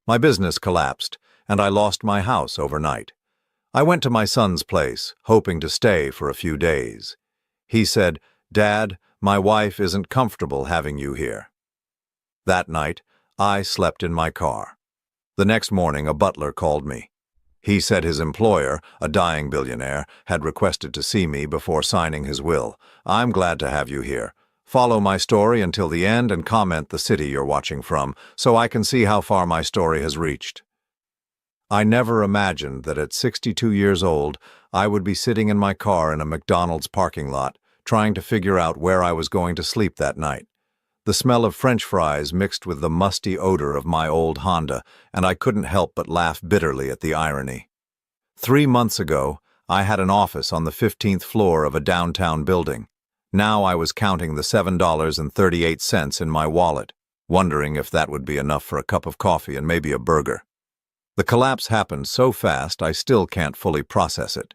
My business collapsed, and I lost my house overnight. I went to my son's place, hoping to stay for a few days. He said, "Dad, my wife isn't comfortable having you here." That night, I slept in my car. The next morning, a butler called me. He said his employer, a dying billionaire, had requested to see me before signing his will. "I'm glad to have you here. Follow my story until the end and comment the city you're watching from, so I can see how far my story has reached." I never imagined that at 62 years old, I would be sitting in my car in a McDonald's parking lot, trying to figure out where I was going to sleep that night. The smell of French fries mixed with the musty odor of my old Honda, and I couldn't help but laugh bitterly at the irony. 3 months ago, I had an office on the 15th floor of a downtown building. Now I was counting the $7.38 in my wallet, wondering if that would be enough for a cup of coffee and maybe a burger. The collapse happened so fast I still can't fully process it.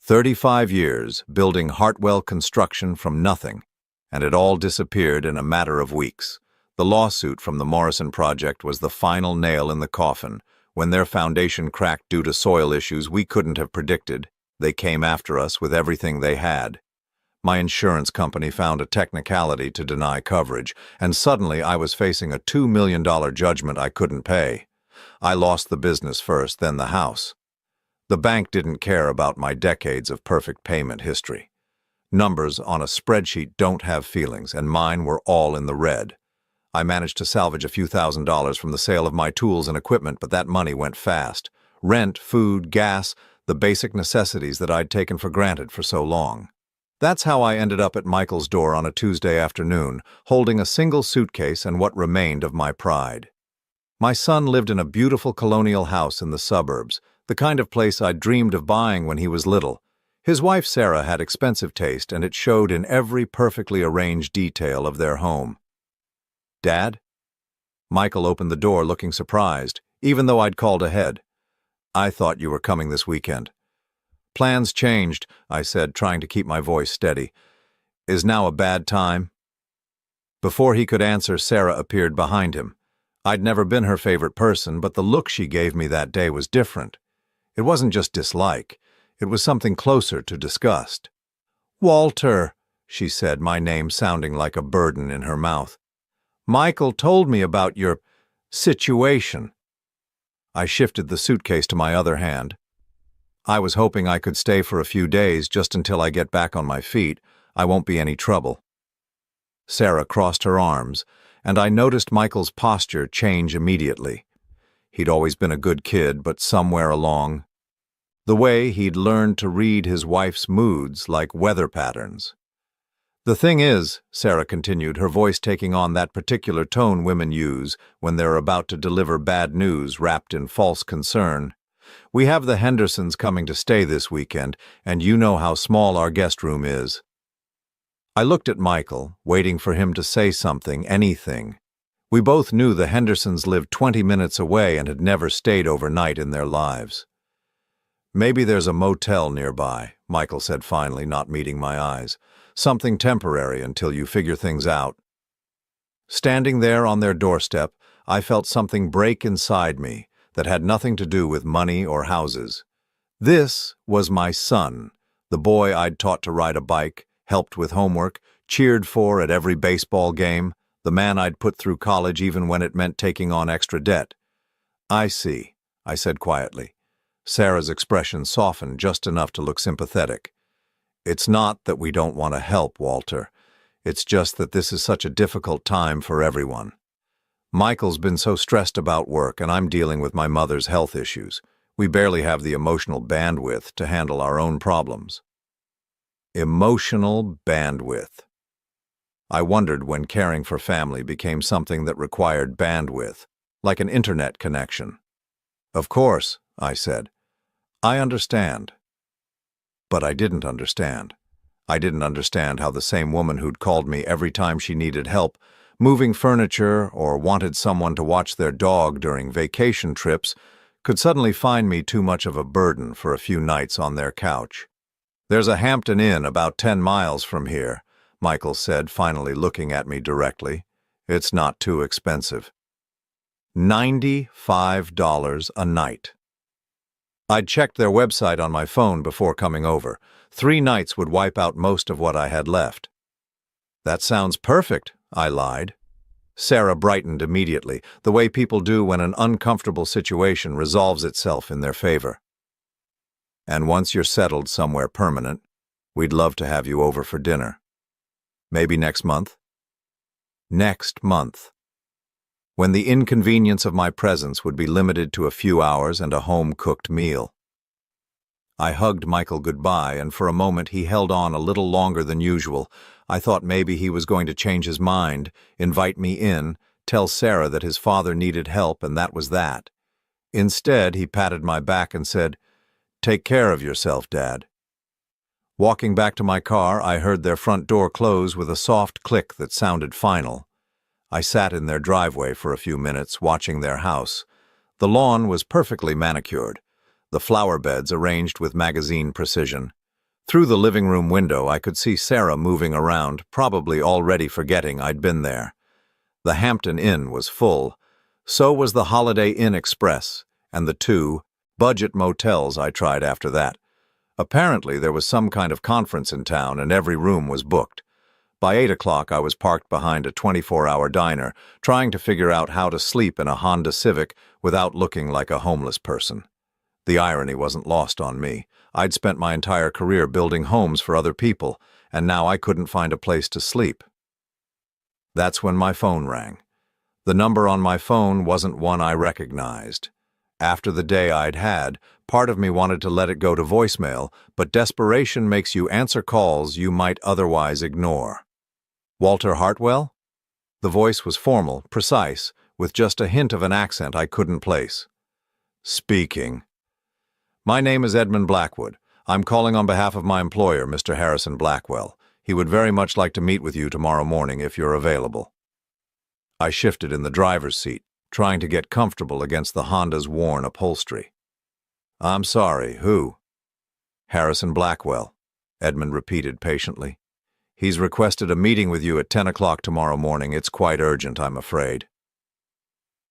35 years building Hartwell construction from nothing, and it all disappeared in a matter of weeks. The lawsuit from the Morrison project was the final nail in the coffin. When their foundation cracked due to soil issues we couldn't have predicted, they came after us with everything they had. My insurance company found a technicality to deny coverage, and suddenly I was facing a $2 million judgment I couldn't pay. I lost the business first, then the house. The bank didn't care about my decades of perfect payment history. Numbers on a spreadsheet don't have feelings, and mine were all in the red. I managed to salvage a few $1,000s from the sale of my tools and equipment, but that money went fast. Rent, food, gas, the basic necessities that I'd taken for granted for so long. That's how I ended up at Michael's door on a Tuesday afternoon, holding a single suitcase and what remained of my pride. My son lived in a beautiful colonial house in the suburbs, the kind of place I'd dreamed of buying when he was little. His wife Sarah had expensive taste, and it showed in every perfectly arranged detail of their home. "Dad?" Michael opened the door looking surprised, even though I'd called ahead. "I thought you were coming this weekend." "Plans changed," I said, trying to keep my voice steady. "Is now a bad time?" Before he could answer, Sarah appeared behind him. I'd never been her favorite person, but the look she gave me that day was different. It wasn't just dislike. It was something closer to disgust. "Walter," she said, my name sounding like a burden in her mouth. "Michael told me about your situation." I shifted the suitcase to my other hand. "I was hoping I could stay for a few days just until I get back on my feet. I won't be any trouble." Sarah crossed her arms, and I noticed Michael's posture change immediately. He'd always been a good kid, but somewhere along, the way he'd learned to read his wife's moods like weather patterns. "The thing is," Sarah continued, her voice taking on that particular tone women use when they're about to deliver bad news wrapped in false concern, "we have the Hendersons coming to stay this weekend, and you know how small our guest room is." I looked at Michael, waiting for him to say something, anything. We both knew the Hendersons lived 20 minutes away and had never stayed overnight in their lives. "Maybe there's a motel nearby," Michael said finally, not meeting my eyes. "Something temporary until you figure things out." Standing there on their doorstep, I felt something break inside me that had nothing to do with money or houses. This was my son, the boy I'd taught to ride a bike, helped with homework, cheered for at every baseball game, the man I'd put through college even when it meant taking on extra debt. "I see," I said quietly. Sarah's expression softened just enough to look sympathetic. "It's not that we don't want to help, Walter. It's just that this is such a difficult time for everyone. Michael's been so stressed about work, and I'm dealing with my mother's health issues. We barely have the emotional bandwidth to handle our own problems." Emotional bandwidth. I wondered when caring for family became something that required bandwidth, like an internet connection. "Of course," I said. "I understand." But I didn't understand. I didn't understand how the same woman who'd called me every time she needed help, moving furniture or wanted someone to watch their dog during vacation trips, could suddenly find me too much of a burden for a few nights on their couch. "There's a Hampton Inn about 10 miles from here," Michael said, finally looking at me directly. "It's not too expensive." $95 a night. I'd checked their website on my phone before coming over. 3 nights would wipe out most of what I had left. That sounds perfect, I lied. Sarah brightened immediately, the way people do when an uncomfortable situation resolves itself in their favor. And once you're settled somewhere permanent, we'd love to have you over for dinner. Maybe next month? Next month. When the inconvenience of my presence would be limited to a few hours and a home-cooked meal. I hugged Michael goodbye, and for a moment he held on a little longer than usual. I thought maybe he was going to change his mind, invite me in, tell Sarah that his father needed help, and that was that. Instead, he patted my back and said, "Take care of yourself, Dad." Walking back to my car, I heard their front door close with a soft click that sounded final. I sat in their driveway for a few minutes, watching their house. The lawn was perfectly manicured, the flower beds arranged with magazine precision. Through the living room window, I could see Sarah moving around, probably already forgetting I'd been there. The Hampton Inn was full. So was the Holiday Inn Express, and the 2 budget motels I tried after that. Apparently, there was some kind of conference in town, and every room was booked. By 8 o'clock, I was parked behind a 24-hour diner, trying to figure out how to sleep in a Honda Civic without looking like a homeless person. The irony wasn't lost on me. I'd spent my entire career building homes for other people, and now I couldn't find a place to sleep. That's when my phone rang. The number on my phone wasn't one I recognized. After the day I'd had, part of me wanted to let it go to voicemail, but desperation makes you answer calls you might otherwise ignore. Walter Hartwell? The voice was formal, precise, with just a hint of an accent I couldn't place. Speaking. My name is Edmund Blackwood. I'm calling on behalf of my employer, Mr. Harrison Blackwell. He would very much like to meet with you tomorrow morning if you're available. I shifted in the driver's seat, trying to get comfortable against the Honda's worn upholstery. I'm sorry, who? Harrison Blackwell, Edmund repeated patiently. He's requested a meeting with you at 10 o'clock tomorrow morning. It's quite urgent, I'm afraid.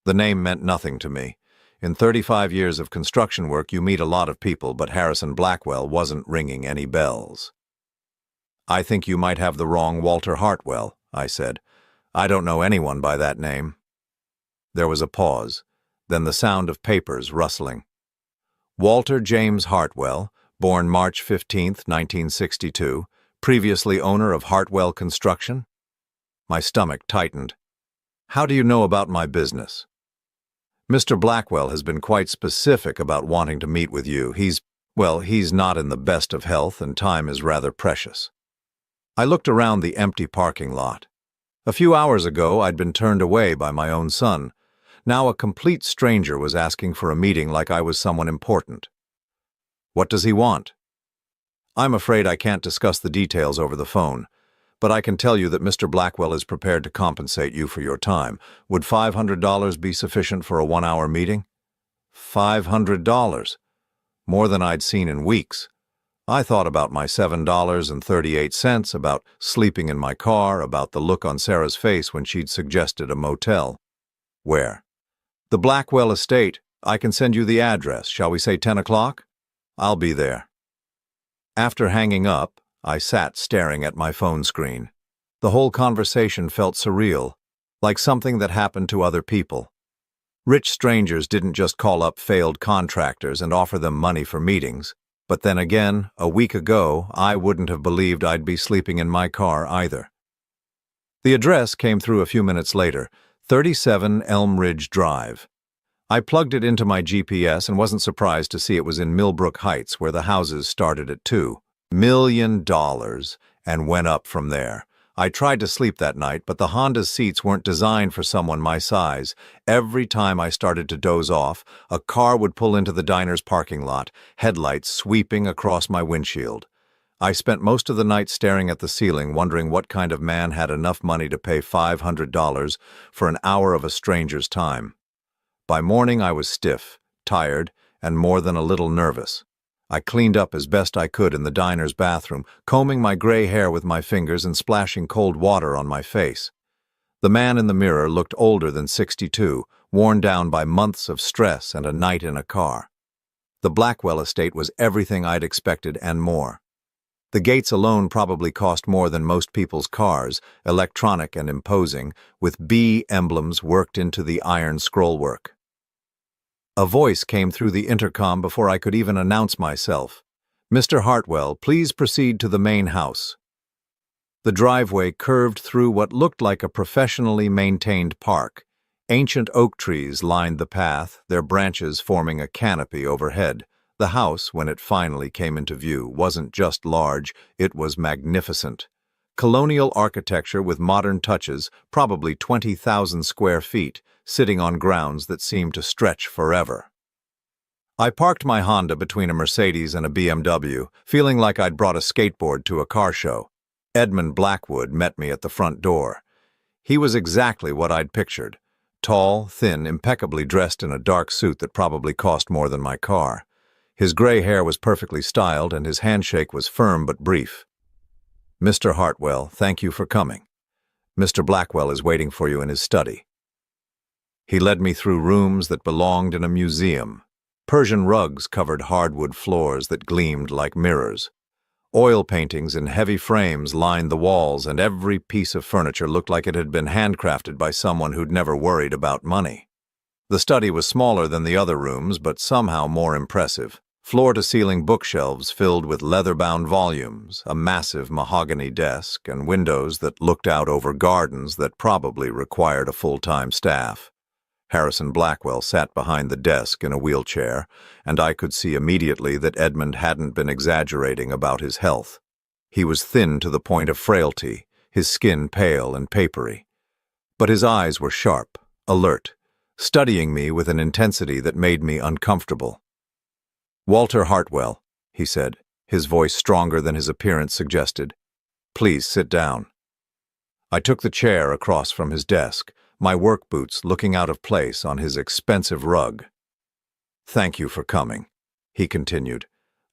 The name meant nothing to me. In 35 years of construction work, you meet a lot of people, but Harrison Blackwell wasn't ringing any bells. I think you might have the wrong Walter Hartwell, I said. I don't know anyone by that name. There was a pause, then the sound of papers rustling. Walter James Hartwell, born March 15, 1962, previously owner of Hartwell Construction? My stomach tightened. How do you know about my business? Mr. Blackwell has been quite specific about wanting to meet with you. He's not in the best of health, and time is rather precious. I looked around the empty parking lot. A few hours ago, I'd been turned away by my own son. Now a complete stranger was asking for a meeting like I was someone important. What does he want? I'm afraid I can't discuss the details over the phone, but I can tell you that Mr. Blackwell is prepared to compensate you for your time. Would $500 be sufficient for a 1-hour meeting? $500. More than I'd seen in weeks. I thought about my $7.38, about sleeping in my car, about the look on Sarah's face when she'd suggested a motel. Where? The Blackwell estate. I can send you the address. Shall we say 10 o'clock? I'll be there. After hanging up, I sat staring at my phone screen. The whole conversation felt surreal, like something that happened to other people. Rich strangers didn't just call up failed contractors and offer them money for meetings. But then again, a week ago, I wouldn't have believed I'd be sleeping in my car either. The address came through a few minutes later, 37 Elm Ridge Drive. I plugged it into my GPS and wasn't surprised to see it was in Millbrook Heights, where the houses started at $2 million and went up from there. I tried to sleep that night, but the Honda's seats weren't designed for someone my size. Every time I started to doze off, a car would pull into the diner's parking lot, headlights sweeping across my windshield. I spent most of the night staring at the ceiling, wondering what kind of man had enough money to pay $500 for an hour of a stranger's time. By morning, I was stiff, tired, and more than a little nervous. I cleaned up as best I could in the diner's bathroom, combing my gray hair with my fingers and splashing cold water on my face. The man in the mirror looked older than 62, worn down by months of stress and a night in a car. The Blackwell estate was everything I'd expected and more. The gates alone probably cost more than most people's cars, electronic and imposing, with B emblems worked into the iron scrollwork. A voice came through the intercom before I could even announce myself. "Mr. Hartwell, please proceed to the main house." The driveway curved through what looked like a professionally maintained park. Ancient oak trees lined the path, their branches forming a canopy overhead. The house, when it finally came into view, wasn't just large, it was magnificent. Colonial architecture with modern touches, probably 20,000 square feet, sitting on grounds that seemed to stretch forever. I parked my Honda between a Mercedes and a BMW, feeling like I'd brought a skateboard to a car show. Edmund Blackwood met me at the front door. He was exactly what I'd pictured. Tall, thin, impeccably dressed in a dark suit that probably cost more than my car. His gray hair was perfectly styled, and his handshake was firm but brief. "Mr. Hartwell, thank you for coming. Mr. Blackwell is waiting for you in his study." He led me through rooms that belonged in a museum. Persian rugs covered hardwood floors that gleamed like mirrors. Oil paintings in heavy frames lined the walls, and every piece of furniture looked like it had been handcrafted by someone who'd never worried about money. The study was smaller than the other rooms, but somehow more impressive. Floor-to-ceiling bookshelves filled with leather-bound volumes, a massive mahogany desk, and windows that looked out over gardens that probably required a full-time staff. Harrison Blackwell sat behind the desk in a wheelchair, and I could see immediately that Edmund hadn't been exaggerating about his health. He was thin to the point of frailty, his skin pale and papery. But his eyes were sharp, alert, studying me with an intensity that made me uncomfortable. "Walter Hartwell," he said, his voice stronger than his appearance suggested. "Please sit down." I took the chair across from his desk, my work boots looking out of place on his expensive rug. "Thank you for coming," he continued.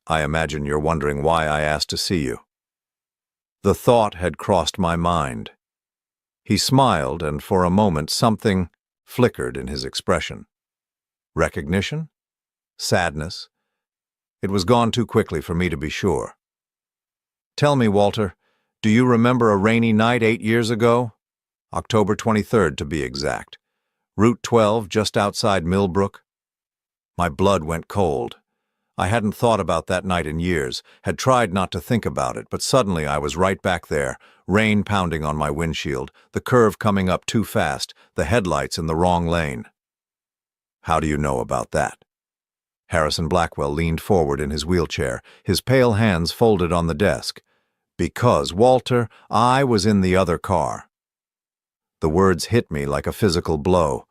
"I imagine you're wondering why I asked to see you." The thought had crossed my mind. He smiled, and for a moment something flickered in his expression. Recognition? Sadness? It was gone too quickly for me to be sure. "Tell me, Walter, do you remember a rainy night 8 years ago? October 23rd, to be exact. Route 12, just outside Millbrook?" My blood went cold. I hadn't thought about that night in years, had tried not to think about it, but suddenly I was right back there, rain pounding on my windshield, the curve coming up too fast, the headlights in the wrong lane. "How do you know about that?" Harrison Blackwell leaned forward in his wheelchair, his pale hands folded on the desk. "Because, Walter, I was in the other car." The words hit me like a physical blow.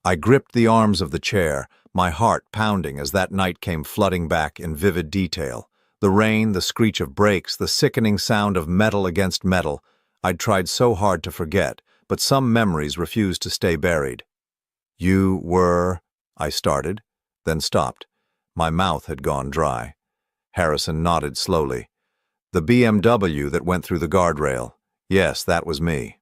I gripped the arms of the chair, my heart pounding as that night came flooding back in vivid detail. The rain, the screech of brakes, the sickening sound of metal against metal. I'd tried so hard to forget, but some memories refused to stay buried. "You were—" I started, then stopped. My mouth had gone dry. Harrison nodded slowly. "The BMW that went through the guardrail. Yes, that was me."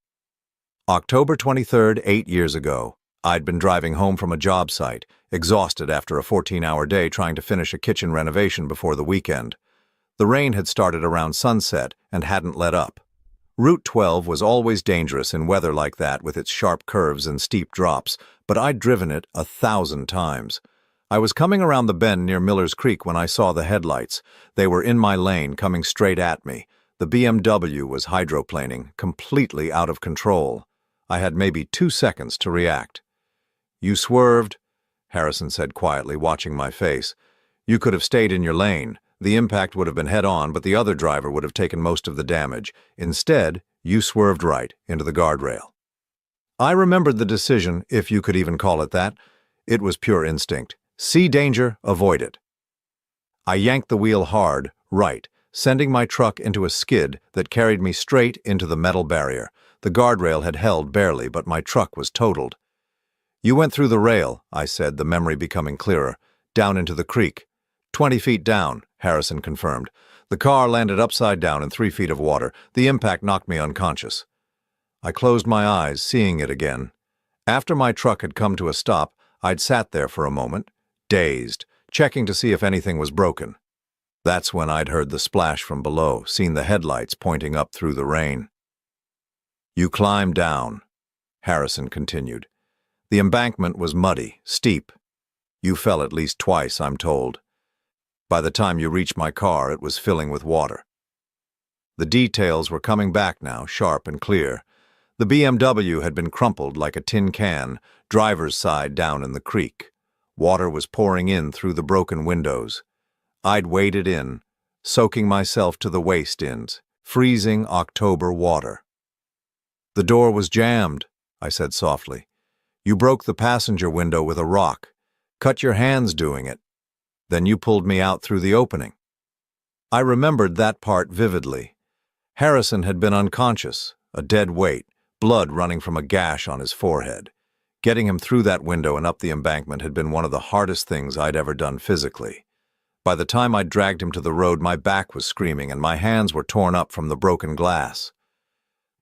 October 23rd, 8 years ago. I'd been driving home from a job site, exhausted after a 14-hour day trying to finish a kitchen renovation before the weekend. The rain had started around sunset and hadn't let up. Route 12 was always dangerous in weather like that with its sharp curves and steep drops, but I'd driven it 1,000 times. I was coming around the bend near Miller's Creek when I saw the headlights. They were in my lane, coming straight at me. The BMW was hydroplaning, completely out of control. I had maybe 2 seconds to react. "You swerved," Harrison said quietly, watching my face. "You could have stayed in your lane. The impact would have been head-on, but the other driver would have taken most of the damage. Instead, you swerved right into the guardrail." I remembered the decision, if you could even call it that. It was pure instinct. See danger, avoid it. I yanked the wheel hard, right, sending my truck into a skid that carried me straight into the metal barrier. The guardrail had held barely, but my truck was totaled. "You went through the rail," I said, the memory becoming clearer. "Down into the creek." 20 feet down, Harrison confirmed. "The car landed upside down in 3 feet of water. The impact knocked me unconscious." I closed my eyes, seeing it again. After my truck had come to a stop, I'd sat there for a moment, dazed, checking to see if anything was broken. That's when I'd heard the splash from below, seen the headlights pointing up through the rain. You climbed down, Harrison continued. The embankment was muddy, steep. You fell at least twice, I'm told. By the time you reached my car, it was filling with water. The details were coming back now, sharp and clear. The BMW had been crumpled like a tin can, driver's side down in the creek. Water was pouring in through the broken windows. I'd waded in, soaking myself to the waist in freezing October water. The door was jammed, I said softly. You broke the passenger window with a rock, cut your hands doing it. Then you pulled me out through the opening. I remembered that part vividly. Harrison had been unconscious, a dead weight, blood running from a gash on his forehead. Getting him through that window and up the embankment had been one of the hardest things I'd ever done physically. By the time I'd dragged him to the road, my back was screaming and my hands were torn up from the broken glass.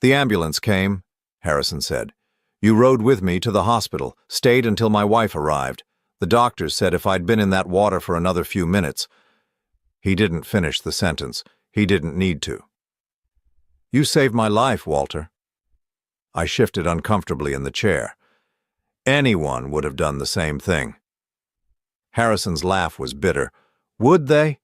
The ambulance came, Harrison said. You rode with me to the hospital, stayed until my wife arrived. The doctors said if I'd been in that water for another few minutes. He didn't finish the sentence. He didn't need to. You saved my life, Walter. I shifted uncomfortably in the chair. Anyone would have done the same thing. Harrison's laugh was bitter. Would they?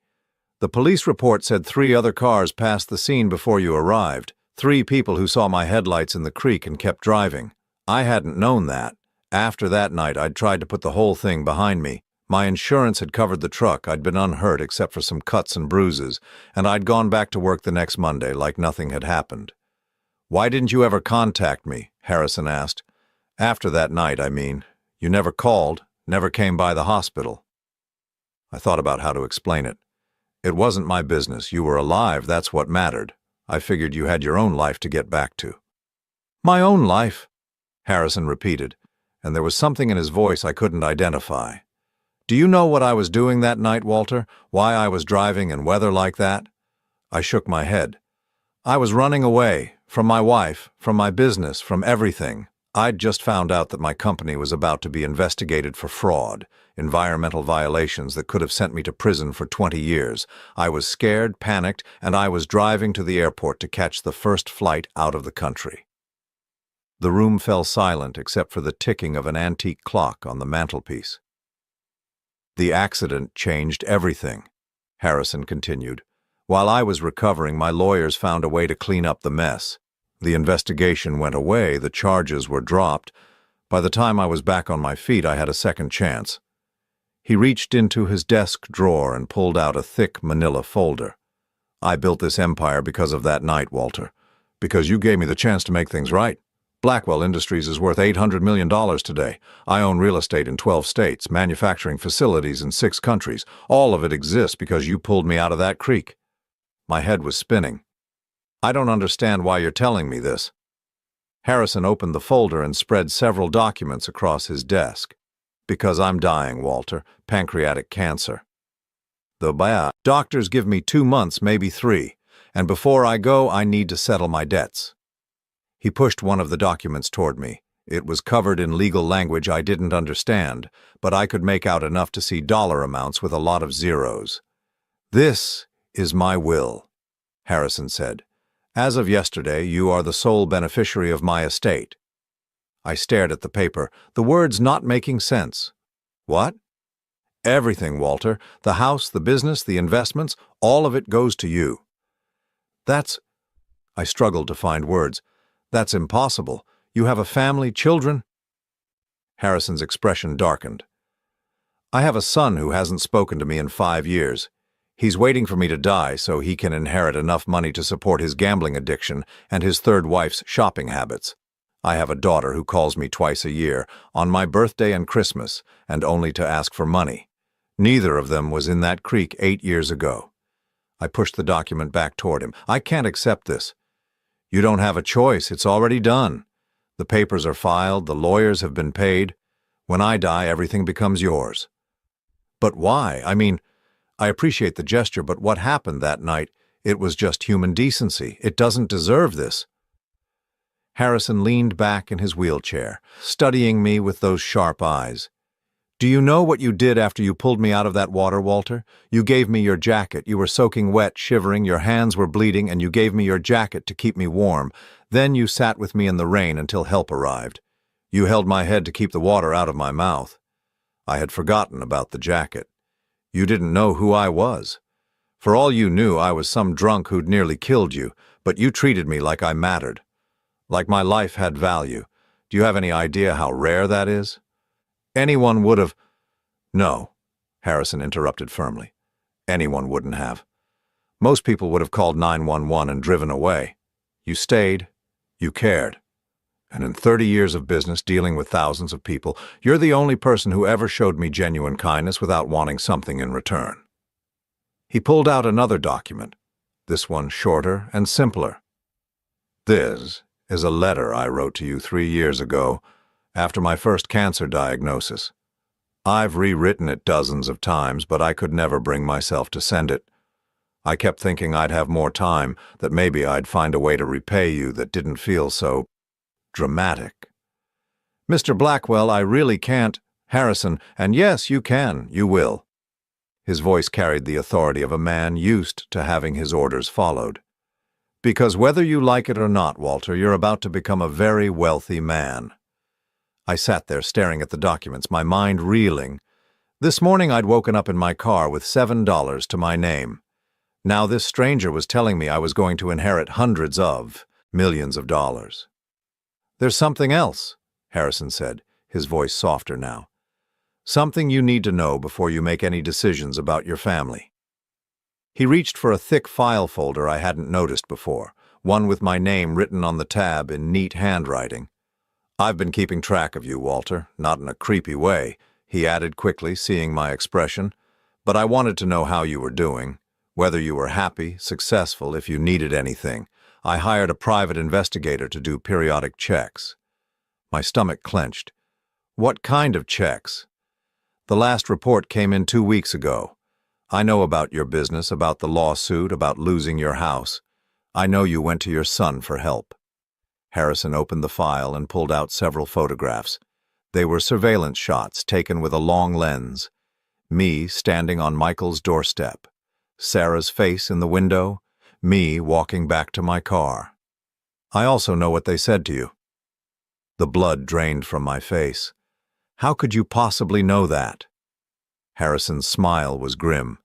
The police report said 3 other cars passed the scene before you arrived. 3 people who saw my headlights in the creek and kept driving. I hadn't known that. After that night, I'd tried to put the whole thing behind me. My insurance had covered the truck. I'd been unhurt except for some cuts and bruises, and I'd gone back to work the next Monday like nothing had happened. Why didn't you ever contact me? Harrison asked. After that night, I mean. You never called, never came by the hospital. I thought about how to explain it. It wasn't my business. You were alive, that's what mattered. I figured you had your own life to get back to. My own life, Harrison repeated, and there was something in his voice I couldn't identify. Do you know what I was doing that night, Walter? Why I was driving in weather like that? I shook my head. I was running away, from my wife, from my business, from everything. I'd just found out that my company was about to be investigated for fraud, environmental violations that could have sent me to prison for 20 years. I was scared, panicked, and I was driving to the airport to catch the first flight out of the country. The room fell silent except for the ticking of an antique clock on the mantelpiece. The accident changed everything, Harrison continued. While I was recovering, my lawyers found a way to clean up the mess. The investigation went away, the charges were dropped. By the time I was back on my feet, I had a second chance. He reached into his desk drawer and pulled out a thick manila folder. I built this empire because of that night, Walter. Because you gave me the chance to make things right. Blackwell Industries is worth $800 million today. I own real estate in 12 states, manufacturing facilities in 6 countries. All of it exists because you pulled me out of that creek. My head was spinning. I don't understand why you're telling me this. Harrison opened the folder and spread several documents across his desk. Because I'm dying, Walter. Pancreatic cancer. The doctors give me 2 months, maybe 3. And before I go, I need to settle my debts. He pushed one of the documents toward me. It was covered in legal language I didn't understand, but I could make out enough to see dollar amounts with a lot of zeros. This is my will, Harrison said. As of yesterday, you are the sole beneficiary of my estate. I stared at the paper, the words not making sense. What? Everything, Walter. The house, the business, the investments, all of it goes to you. That's... I struggled to find words. That's impossible. You have a family, children? Harrison's expression darkened. I have a son who hasn't spoken to me in 5 years. He's waiting for me to die so he can inherit enough money to support his gambling addiction and his third wife's shopping habits. I have a daughter who calls me twice a year, on my birthday and Christmas, and only to ask for money. Neither of them was in that creek 8 years ago. I pushed the document back toward him. I can't accept this. You don't have a choice. It's already done. The papers are filed. The lawyers have been paid. When I die, everything becomes yours. But why? I mean, I appreciate the gesture, but what happened that night, it was just human decency. It doesn't deserve this. Harrison leaned back in his wheelchair, studying me with those sharp eyes. "Do you know what you did after you pulled me out of that water, Walter? You gave me your jacket. You were soaking wet, shivering, your hands were bleeding, and you gave me your jacket to keep me warm. Then you sat with me in the rain until help arrived. You held my head to keep the water out of my mouth. I had forgotten about the jacket. You didn't know who I was. For all you knew, I was some drunk who'd nearly killed you, but you treated me like I mattered, like my life had value. Do you have any idea how rare that is? Anyone would have—" "No," Harrison interrupted firmly. "Anyone wouldn't have. Most people would have called 911 and driven away. You stayed. You cared. And in 30 years of business dealing with thousands of people, you're the only person who ever showed me genuine kindness without wanting something in return." He pulled out another document, this one shorter and simpler. "This is a letter I wrote to you 3 years ago, after my first cancer diagnosis. I've rewritten it dozens of times, but I could never bring myself to send it. I kept thinking I'd have more time, that maybe I'd find a way to repay you that didn't feel so dramatic. Mr. Blackwell, I really can't—" "Harrison, and yes, you can, you will." His voice carried the authority of a man used to having his orders followed. "Because whether you like it or not, Walter, you're about to become a very wealthy man." I sat there staring at the documents, my mind reeling. This morning I'd woken up in my car with $7 to my name. Now this stranger was telling me I was going to inherit hundreds of millions of dollars. "There's something else," Harrison said, his voice softer now. "Something you need to know before you make any decisions about your family." He reached for a thick file folder I hadn't noticed before, one with my name written on the tab in neat handwriting. "I've been keeping track of you, Walter, not in a creepy way," he added quickly, seeing my expression. "But I wanted to know how you were doing, whether you were happy, successful, if you needed anything. I hired a private investigator to do periodic checks." My stomach clenched. "What kind of checks?" "The last report came in 2 weeks ago. I know about your business, about the lawsuit, about losing your house. I know you went to your son for help." Harrison opened the file and pulled out several photographs. They were surveillance shots taken with a long lens. Me standing on Michael's doorstep. Sarah's face in the window. Me walking back to my car. "I also know what they said to you." The blood drained from my face. "How could you possibly know that?" Harrison's smile was grim.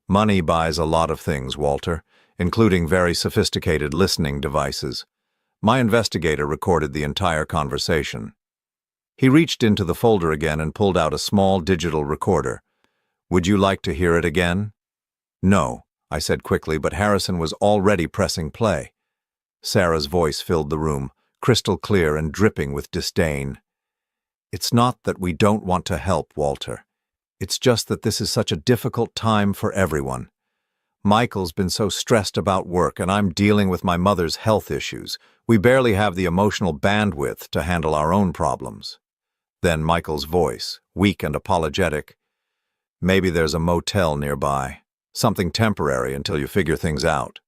"Money buys a lot of things, Walter, including very sophisticated listening devices. My investigator recorded the entire conversation." He reached into the folder again and pulled out a small digital recorder. "Would you like to hear it again?" "No," I said quickly, but Harrison was already pressing play. Sarah's voice filled the room, crystal clear and dripping with disdain. "It's not that we don't want to help, Walter. It's just that this is such a difficult time for everyone. Michael's been so stressed about work, and I'm dealing with my mother's health issues. We barely have the emotional bandwidth to handle our own problems." Then Michael's voice, weak and apologetic. "Maybe there's a motel nearby. Something temporary until you figure things out."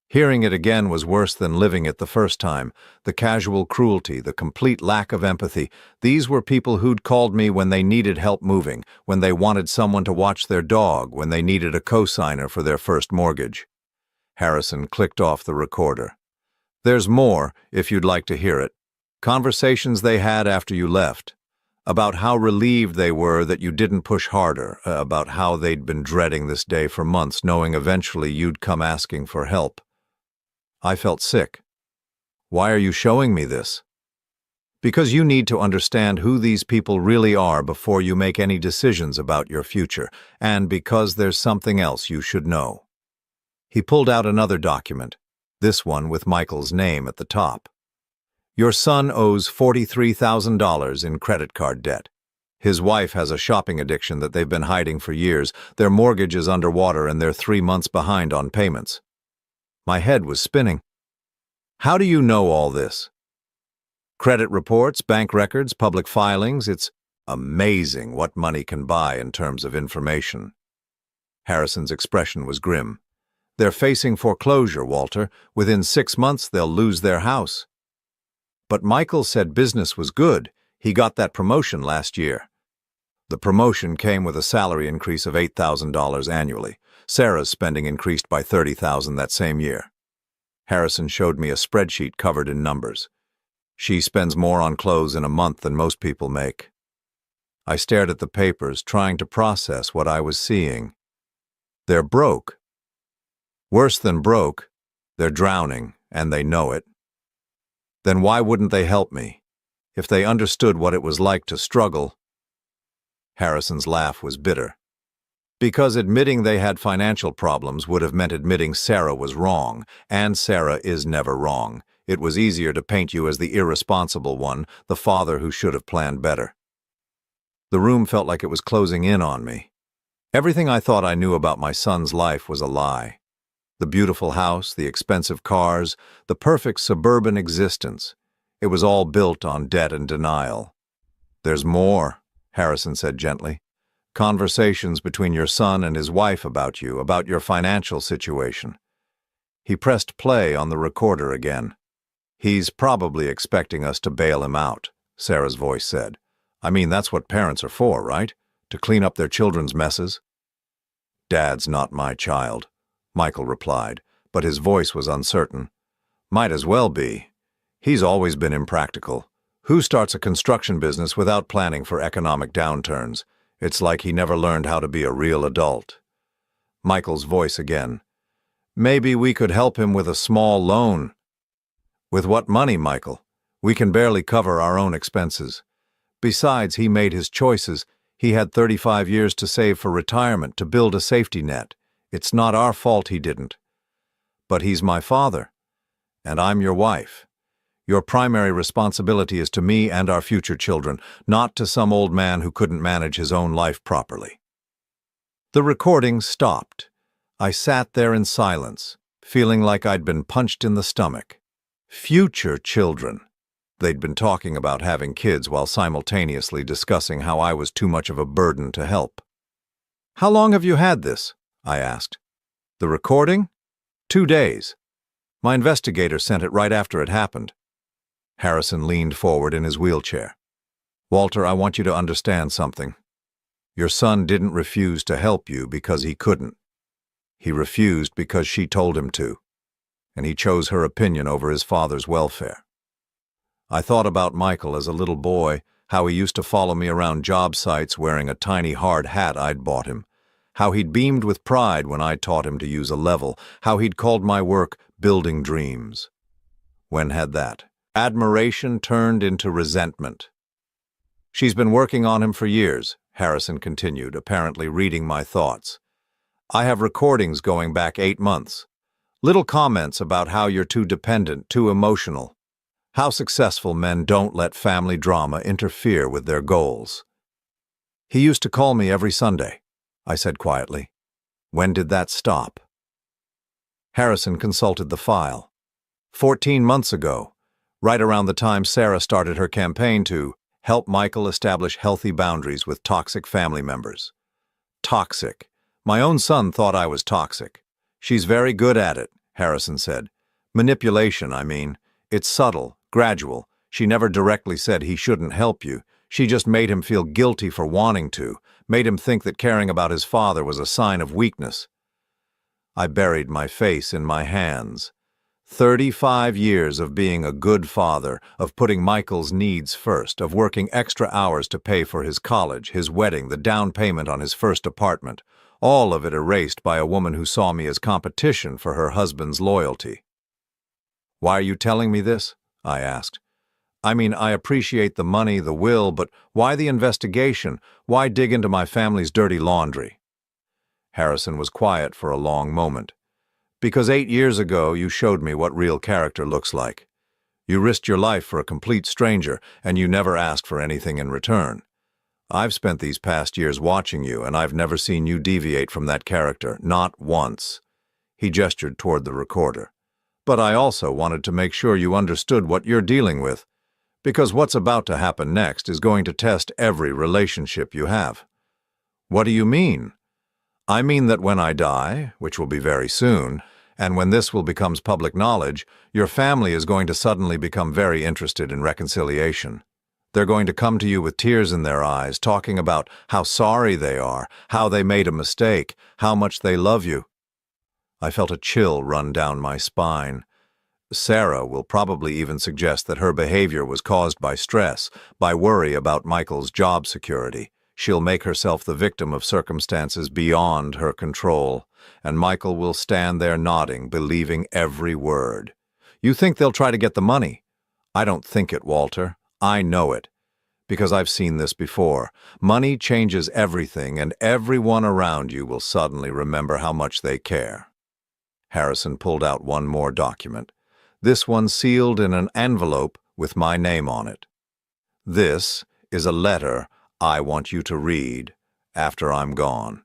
Hearing it again was worse than living it the first time. The casual cruelty, the complete lack of empathy. These were people who'd called me when they needed help moving, when they wanted someone to watch their dog, when they needed a cosigner for their first mortgage. Harrison clicked off the recorder. "There's more, if you'd like to hear it. Conversations they had after you left. About how relieved they were that you didn't push harder, about how they'd been dreading this day for months, knowing eventually you'd come asking for help." I felt sick. "Why are you showing me this?" "Because you need to understand who these people really are before you make any decisions about your future, and because there's something else you should know." He pulled out another document, this one with Michael's name at the top. "Your son owes $43,000 in credit card debt. His wife has a shopping addiction that they've been hiding for years. Their mortgage is underwater and they're 3 months behind on payments." My head was spinning. "How do you know all this?" "Credit reports, bank records, public filings. It's amazing what money can buy in terms of information." Harrison's expression was grim. They're facing foreclosure, Walter. Within 6 months, they'll lose their house. But Michael said business was good. He got that promotion last year. The promotion came with a salary increase of $8,000 annually. Sarah's spending increased by $30,000 that same year. Harrison showed me a spreadsheet covered in numbers. She spends more on clothes in a month than most people make. I stared at the papers, trying to process what I was seeing. They're broke. Worse than broke, they're drowning, and they know it. Then why wouldn't they help me? If they understood what it was like to struggle. Harrison's laugh was bitter. Because admitting they had financial problems would have meant admitting Sarah was wrong, and Sarah is never wrong. It was easier to paint you as the irresponsible one, the father who should have planned better. The room felt like it was closing in on me. Everything I thought I knew about my son's life was a lie. The beautiful house, the expensive cars, the perfect suburban existence. It was all built on debt and denial. There's more, Harrison said gently. Conversations between your son and his wife about you, about your financial situation. He pressed play on the recorder again. He's probably expecting us to bail him out, Sarah's voice said. I mean, that's what parents are for, right? To clean up their children's messes. Dad's not my child, Michael replied, but his voice was uncertain. Might as well be. He's always been impractical. Who starts a construction business without planning for economic downturns? It's like he never learned how to be a real adult. Michael's voice again. Maybe we could help him with a small loan. With what money, Michael? We can barely cover our own expenses. Besides, he made his choices. He had 35 years to save for retirement, to build a safety net. It's not our fault he didn't. But he's my father, and I'm your wife. Your primary responsibility is to me and our future children, not to some old man who couldn't manage his own life properly. The recording stopped. I sat there in silence, feeling like I'd been punched in the stomach. Future children. They'd been talking about having kids while simultaneously discussing how I was too much of a burden to help. How long have you had this? I asked. The recording? 2 days. My investigator sent it right after it happened. Harrison leaned forward in his wheelchair. Walter, I want you to understand something. Your son didn't refuse to help you because he couldn't. He refused because she told him to, and he chose her opinion over his father's welfare. I thought about Michael as a little boy, how he used to follow me around job sites wearing a tiny hard hat I'd bought him, how he'd beamed with pride when I taught him to use a level, how he'd called my work building dreams. When had that admiration turned into resentment? She's been working on him for years, Harrison continued, apparently reading my thoughts. I have recordings going back 8 months. Little comments about how you're too dependent, too emotional. How successful men don't let family drama interfere with their goals. He used to call me every Sunday, I said quietly. When did that stop? Harrison consulted the file. 14 months ago, right around the time Sarah started her campaign to help Michael establish healthy boundaries with toxic family members. Toxic. My own son thought I was toxic. She's very good at it, Harrison said. Manipulation, I mean. It's subtle, gradual. She never directly said he shouldn't help you. She just made him feel guilty for wanting to, made him think that caring about his father was a sign of weakness. I buried my face in my hands. 35 years of being a good father, of putting Michael's needs first, of working extra hours to pay for his college, his wedding, the down payment on his first apartment, all of it erased by a woman who saw me as competition for her husband's loyalty. Why are you telling me this? I asked. I mean, I appreciate the money, the will, but why the investigation? Why dig into my family's dirty laundry? Harrison was quiet for a long moment. Because 8 years ago you showed me what real character looks like. You risked your life for a complete stranger, and you never asked for anything in return. I've spent these past years watching you, and I've never seen you deviate from that character, not once. He gestured toward the recorder. But I also wanted to make sure you understood what you're dealing with, because what's about to happen next is going to test every relationship you have. What do you mean? I mean that when I die, which will be very soon, and when this will becomes public knowledge, your family is going to suddenly become very interested in reconciliation. They're going to come to you with tears in their eyes, talking about how sorry they are, how they made a mistake, how much they love you. I felt a chill run down my spine. Sarah will probably even suggest that her behavior was caused by stress, by worry about Michael's job security. She'll make herself the victim of circumstances beyond her control, and Michael will stand there nodding, believing every word. You think they'll try to get the money? I don't think it, Walter. I know it. Because I've seen this before. Money changes everything, and everyone around you will suddenly remember how much they care. Harrison pulled out one more document. This one sealed in an envelope with my name on it. This is a letter I want you to read after I'm gone.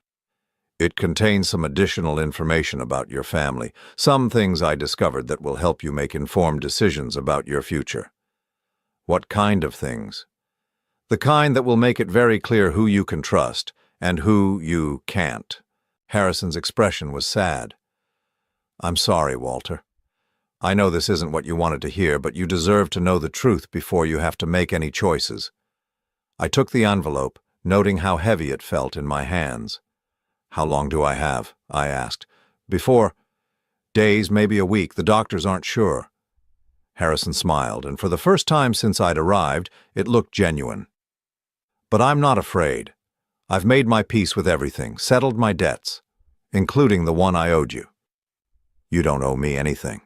It contains some additional information about your family, some things I discovered that will help you make informed decisions about your future. What kind of things? The kind that will make it very clear who you can trust and who you can't. Harrison's expression was sad. I'm sorry, Walter. I know this isn't what you wanted to hear, but you deserve to know the truth before you have to make any choices. I took the envelope, noting how heavy it felt in my hands. How long do I have? I asked. Before days, maybe a week. The doctors aren't sure. Harrison smiled, and for the first time since I'd arrived, it looked genuine. But I'm not afraid. I've made my peace with everything, settled my debts, including the one I owed you. You don't owe me anything.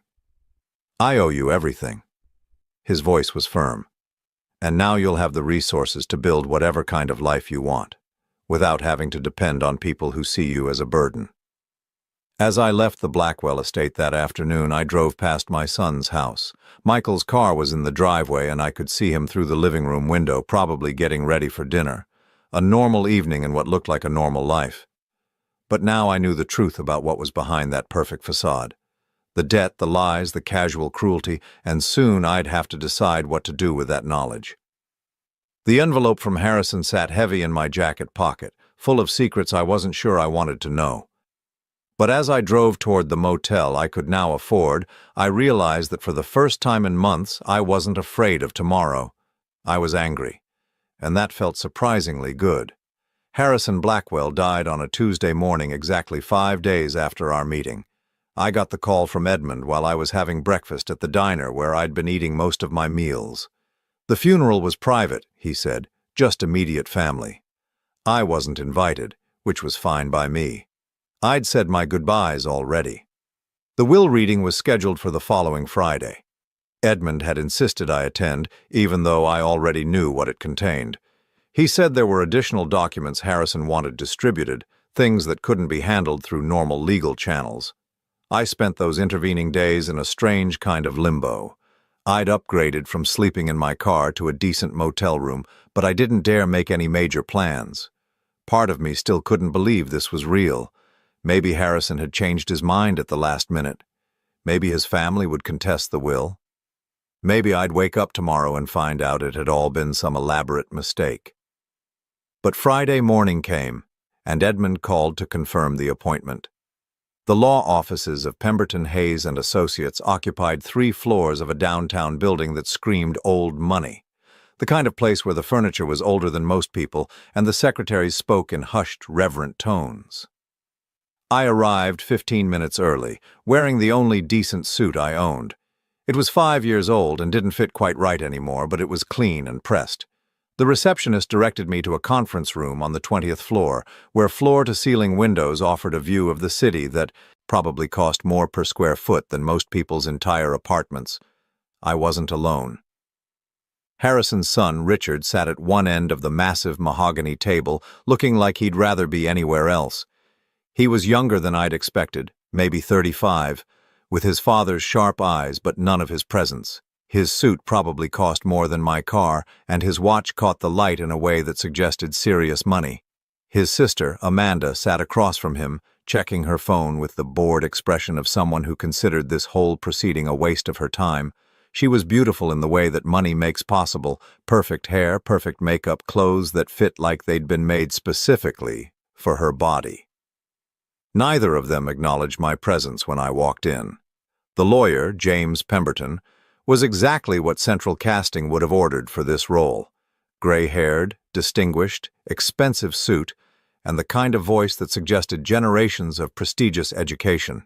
I owe you everything. His voice was firm. And now you'll have the resources to build whatever kind of life you want, without having to depend on people who see you as a burden. As I left the Blackwell estate that afternoon, I drove past my son's house. Michael's car was in the driveway, and I could see him through the living room window, probably getting ready for dinner. A normal evening in what looked like a normal life. But now I knew the truth about what was behind that perfect facade. The debt, the lies, the casual cruelty, and soon I'd have to decide what to do with that knowledge. The envelope from Harrison sat heavy in my jacket pocket, full of secrets I wasn't sure I wanted to know. But as I drove toward the motel I could now afford, I realized that for the first time in months I wasn't afraid of tomorrow. I was angry, and that felt surprisingly good. Harrison Blackwell died on a Tuesday morning exactly 5 days after our meeting. I got the call from Edmund while I was having breakfast at the diner where I'd been eating most of my meals. The funeral was private, he said, just immediate family. I wasn't invited, which was fine by me. I'd said my goodbyes already. The will reading was scheduled for the following Friday. Edmund had insisted I attend, even though I already knew what it contained. He said there were additional documents Harrison wanted distributed, things that couldn't be handled through normal legal channels. I spent those intervening days in a strange kind of limbo. I'd upgraded from sleeping in my car to a decent motel room, but I didn't dare make any major plans. Part of me still couldn't believe this was real. Maybe Harrison had changed his mind at the last minute. Maybe his family would contest the will. Maybe I'd wake up tomorrow and find out it had all been some elaborate mistake. But Friday morning came, and Edmund called to confirm the appointment. The law offices of Pemberton, Hayes and Associates occupied 3 floors of a downtown building that screamed old money, the kind of place where the furniture was older than most people and the secretaries spoke in hushed, reverent tones. I arrived 15 minutes early, wearing the only decent suit I owned. It was 5 years old and didn't fit quite right anymore, but it was clean and pressed. The receptionist directed me to a conference room on the 20th floor, where floor-to-ceiling windows offered a view of the city that probably cost more per square foot than most people's entire apartments. I wasn't alone. Harrison's son, Richard, sat at one end of the massive mahogany table, looking like he'd rather be anywhere else. He was younger than I'd expected, maybe 35, with his father's sharp eyes but none of his presence. His suit probably cost more than my car, and his watch caught the light in a way that suggested serious money. His sister, Amanda, sat across from him, checking her phone with the bored expression of someone who considered this whole proceeding a waste of her time. She was beautiful in the way that money makes possible: perfect hair, perfect makeup, clothes that fit like they'd been made specifically for her body. Neither of them acknowledged my presence when I walked in. The lawyer, James Pemberton, was exactly what central casting would have ordered for this role. Gray-haired, distinguished, expensive suit, and the kind of voice that suggested generations of prestigious education.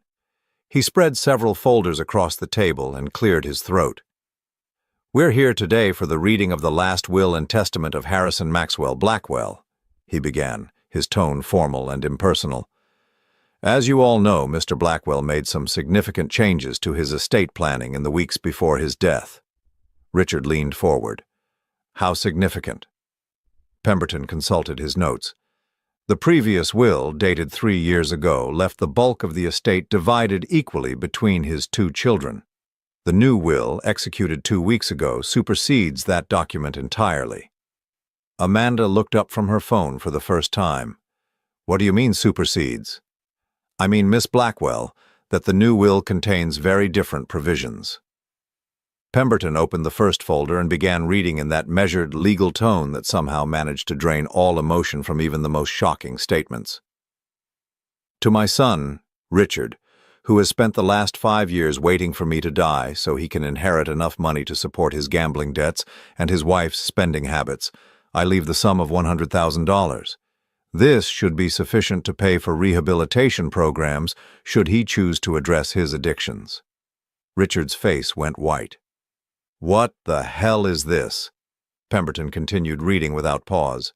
He spread several folders across the table and cleared his throat. "We're here today for the reading of the last will and testament of Harrison Maxwell Blackwell," he began, his tone formal and impersonal. "As you all know, Mr. Blackwell made some significant changes to his estate planning in the weeks before his death." Richard leaned forward. "How significant?" Pemberton consulted his notes. "The previous will, dated 3 years ago, left the bulk of the estate divided equally between his 2 children. The new will, executed 2 weeks ago, supersedes that document entirely." Amanda looked up from her phone for the first time. "What do you mean, supersedes?" "I mean, Miss Blackwell, that the new will contains very different provisions." Pemberton opened the first folder and began reading in that measured, legal tone that somehow managed to drain all emotion from even the most shocking statements. "To my son, Richard, who has spent the last 5 years waiting for me to die so he can inherit enough money to support his gambling debts and his wife's spending habits, I leave the sum of $100,000. This should be sufficient to pay for rehabilitation programs should he choose to address his addictions." Richard's face went white. "What the hell is this?" Pemberton continued reading without pause.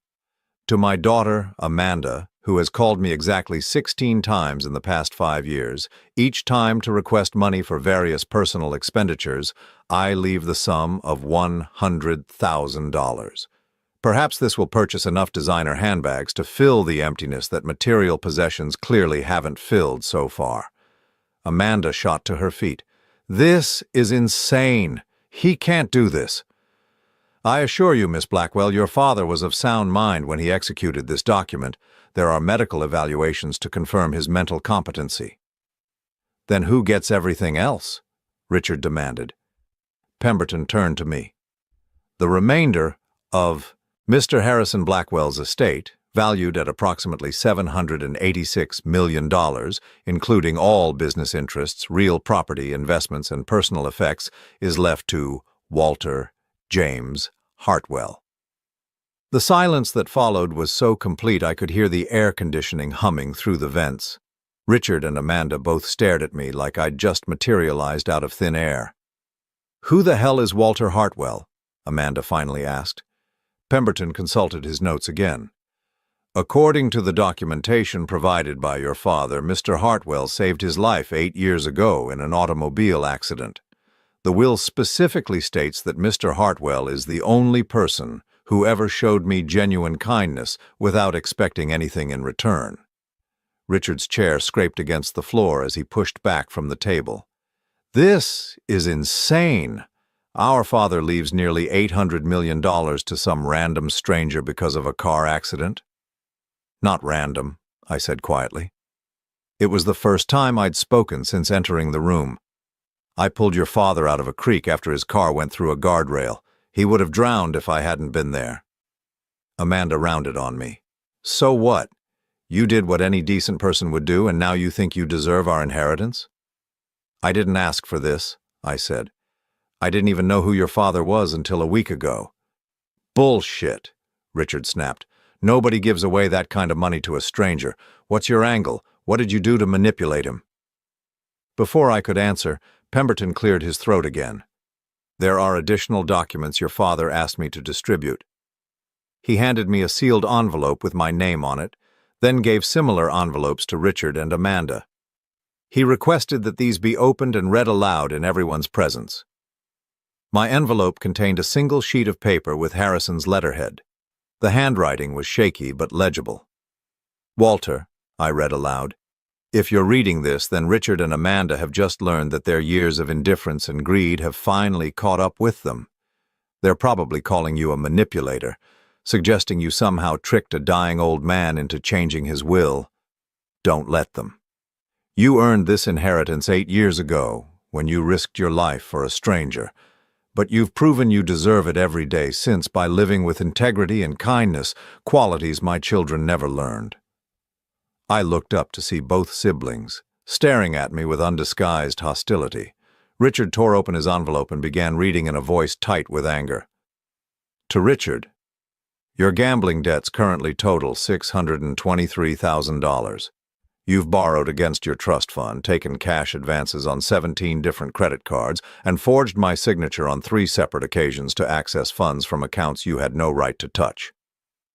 "To my daughter, Amanda, who has called me exactly 16 times in the past 5 years, each time to request money for various personal expenditures, I leave the sum of $100,000. Perhaps this will purchase enough designer handbags to fill the emptiness that material possessions clearly haven't filled so far." Amanda shot to her feet. "This is insane. He can't do this." "I assure you, Miss Blackwell, your father was of sound mind when he executed this document. There are medical evaluations to confirm his mental competency." "Then who gets everything else?" Richard demanded. Pemberton turned to me. "The remainder of Mr. Harrison Blackwell's estate, valued at approximately $786 million, including all business interests, real property, investments, and personal effects, is left to Walter James Hartwell." The silence that followed was so complete I could hear the air conditioning humming through the vents. Richard and Amanda both stared at me like I'd just materialized out of thin air. "Who the hell is Walter Hartwell?" Amanda finally asked. Pemberton consulted his notes again. "According to the documentation provided by your father, Mr. Hartwell saved his life 8 years ago in an automobile accident. The will specifically states that Mr. Hartwell is the only person who ever showed me genuine kindness without expecting anything in return." Richard's chair scraped against the floor as he pushed back from the table. "This is insane. Our father leaves nearly $800 million to some random stranger because of a car accident." "Not random," I said quietly. It was the first time I'd spoken since entering the room. "I pulled your father out of a creek after his car went through a guardrail. He would have drowned if I hadn't been there." Amanda rounded on me. "So what? You did what any decent person would do, and now you think you deserve our inheritance?" "I didn't ask for this," I said. "I didn't even know who your father was until a week ago." "Bullshit," Richard snapped. "Nobody gives away that kind of money to a stranger. What's your angle? What did you do to manipulate him?" Before I could answer, Pemberton cleared his throat again. "There are additional documents your father asked me to distribute." He handed me a sealed envelope with my name on it, then gave similar envelopes to Richard and Amanda. He requested that these be opened and read aloud in everyone's presence. My envelope contained a single sheet of paper with Harrison's letterhead. The handwriting was shaky but legible. "Walter," I read aloud, "if you're reading this, then Richard and Amanda have just learned that their years of indifference and greed have finally caught up with them. They're probably calling you a manipulator, suggesting you somehow tricked a dying old man into changing his will. Don't let them. You earned this inheritance 8 years ago, when you risked your life for a stranger, but you've proven you deserve it every day since by living with integrity and kindness, qualities my children never learned." I looked up to see both siblings, staring at me with undisguised hostility. Richard tore open his envelope and began reading in a voice tight with anger. To Richard, your gambling debts currently total $623,000. You've borrowed against your trust fund, taken cash advances on 17 different credit cards, and forged my signature on 3 separate occasions to access funds from accounts you had no right to touch.